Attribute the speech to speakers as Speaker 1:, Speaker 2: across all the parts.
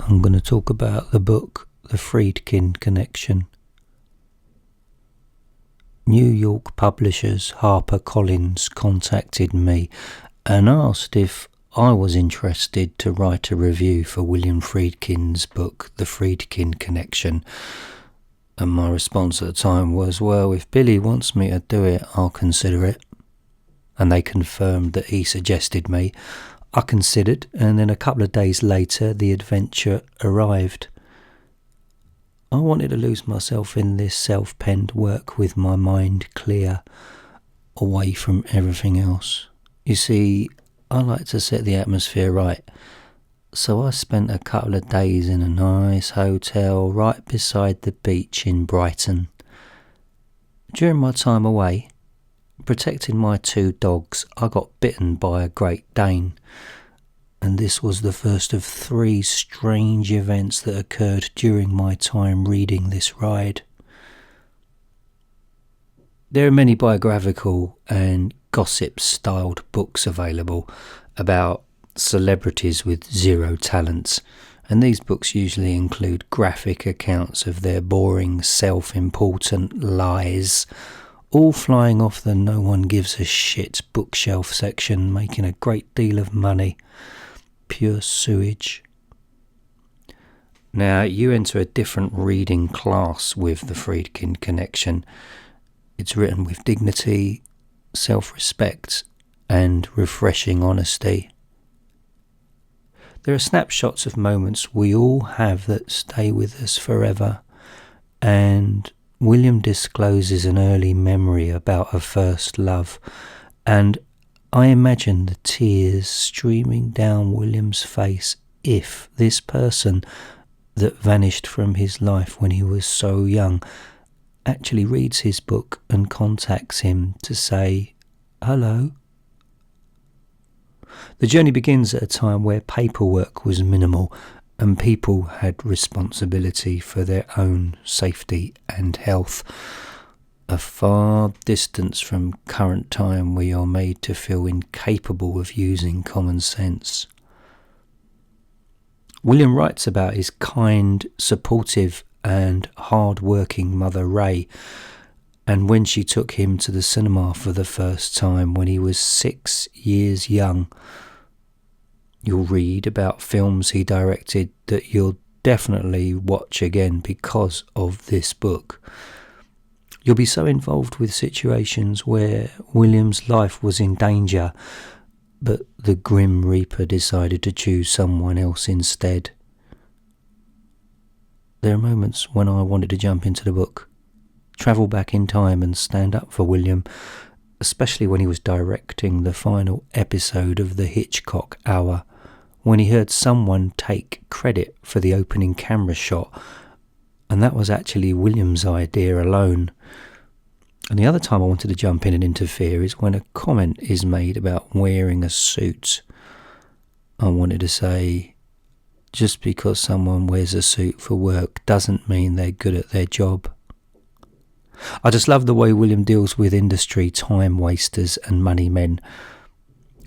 Speaker 1: I'm going to talk about the book The Friedkin Connection. New York publishers HarperCollins contacted me and asked if I was interested to write a review for William Friedkin's book The Friedkin Connection. And my response at the time was, well, if Billy wants me to do it, I'll consider it. And they confirmed that he suggested me. I considered, and then a couple of days later the adventure arrived. I wanted to lose myself in this self-penned work with my mind clear, away from everything else. You see, I like to set the atmosphere right, so I spent a couple of days in a nice hotel right beside the beach in Brighton. During my time away, protecting my 2 dogs, I got bitten by a Great Dane, and this was the first of 3 strange events that occurred during my time reading this ride. There are many biographical and gossip-styled books available about celebrities with 0 talents, and these books usually include graphic accounts of their boring, self-important lies, all flying off the no one gives a shit bookshelf section, making a great deal of money. Pure sewage. Now, you enter a different reading class with the Friedkin Connection. It's written with dignity, self-respect, and refreshing honesty. There are snapshots of moments we all have that stay with us forever, and William discloses an early memory about a first love, and I imagine the tears streaming down William's face if this person that vanished from his life when he was so young actually reads his book and contacts him to say hello. The journey begins at a time where paperwork was minimal and people had responsibility for their own safety and health. A far distance from current time where you're made to feel incapable of using common sense. William writes about his kind, supportive and hard-working mother Ray, and when she took him to the cinema for the first time when he was 6 years young. You'll read about films he directed that you'll definitely watch again because of this book. You'll be so involved with situations where William's life was in danger, but the Grim Reaper decided to choose someone else instead. There are moments when I wanted to jump into the book, travel back in time and stand up for William, especially when he was directing the final episode of the Hitchcock Hour, when he heard someone take credit for the opening camera shot, and that was actually William's idea alone. And the other time I wanted to jump in and interfere is when a comment is made about wearing a suit. I wanted to say, just because someone wears a suit for work doesn't mean they're good at their job. I just love the way William deals with industry time wasters and money men.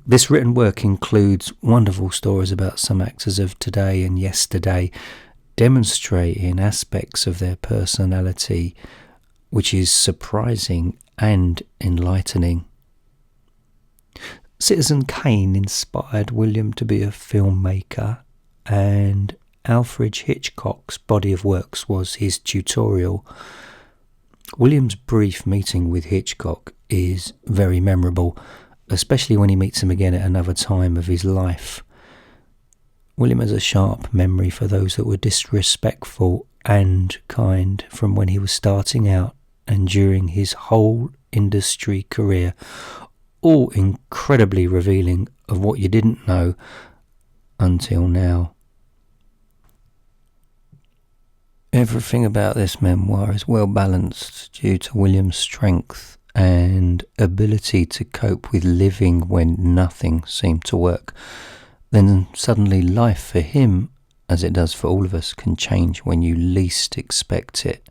Speaker 1: This written work includes wonderful stories about some actors of today and yesterday, demonstrating aspects of their personality, which is surprising and enlightening. Citizen Kane inspired William to be a filmmaker, and Alfred Hitchcock's body of works was his tutorial. William's brief meeting with Hitchcock is very memorable, especially when he meets him again at another time of his life. William has a sharp memory for those that were disrespectful and kind from when he was starting out and during his whole industry career, all incredibly revealing of what you didn't know until now. Everything about this memoir is well balanced due to William's strength and ability to cope with living when nothing seemed to work. Then suddenly life for him, as it does for all of us, can change when you least expect it.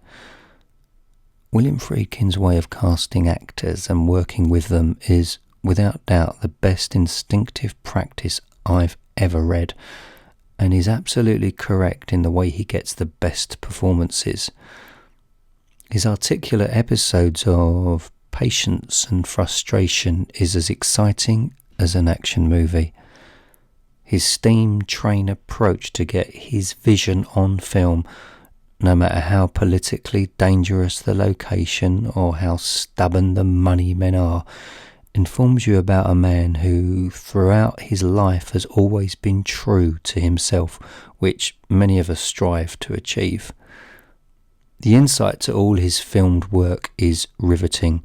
Speaker 1: William Friedkin's way of casting actors and working with them is, without doubt, the best instinctive practice I've ever read, and is absolutely correct in the way he gets the best performances. His articulate episodes of patience and frustration is as exciting as an action movie. His steam train approach to get his vision on film, no matter how politically dangerous the location or how stubborn the money men are, informs you about a man who throughout his life has always been true to himself, which many of us strive to achieve. The insight to all his filmed work is riveting,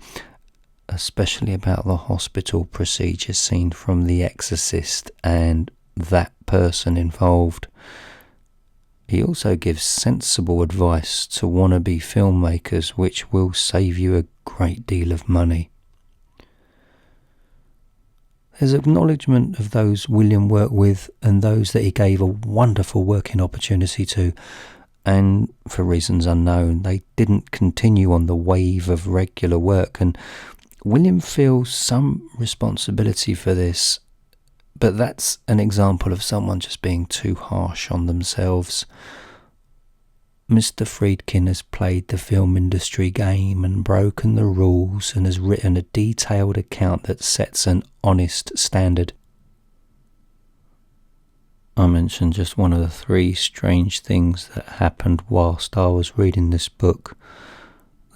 Speaker 1: especially about the hospital procedure scene from The Exorcist and that person involved. He also gives sensible advice to wannabe filmmakers, which will save you a great deal of money. There's acknowledgement of those William worked with and those that he gave a wonderful working opportunity to, and for reasons unknown, they didn't continue on the wave of regular work, and William feels some responsibility for this, but that's an example of someone just being too harsh on themselves. Mr. Friedkin has played the film industry game and broken the rules and has written a detailed account that sets an honest standard. I mentioned just one of the 3 strange things that happened whilst I was reading this book.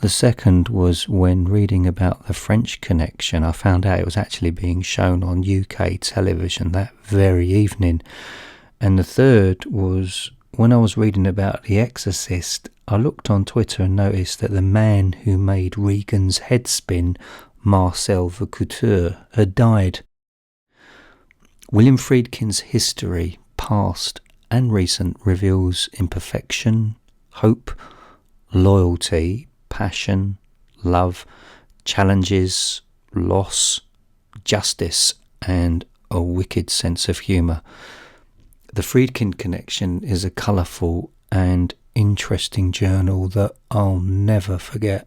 Speaker 1: The second was when reading about the French Connection, I found out it was actually being shown on UK television that very evening. And the third was when I was reading about The Exorcist, I looked on Twitter and noticed that the man who made Regan's head spin, Marcel Vaucouture, had died. William Friedkin's history, past and recent, reveals imperfection, hope, loyalty, passion, love, challenges, loss, justice, and a wicked sense of humour. The Friedkin Connection is a colourful and interesting journal that I'll never forget.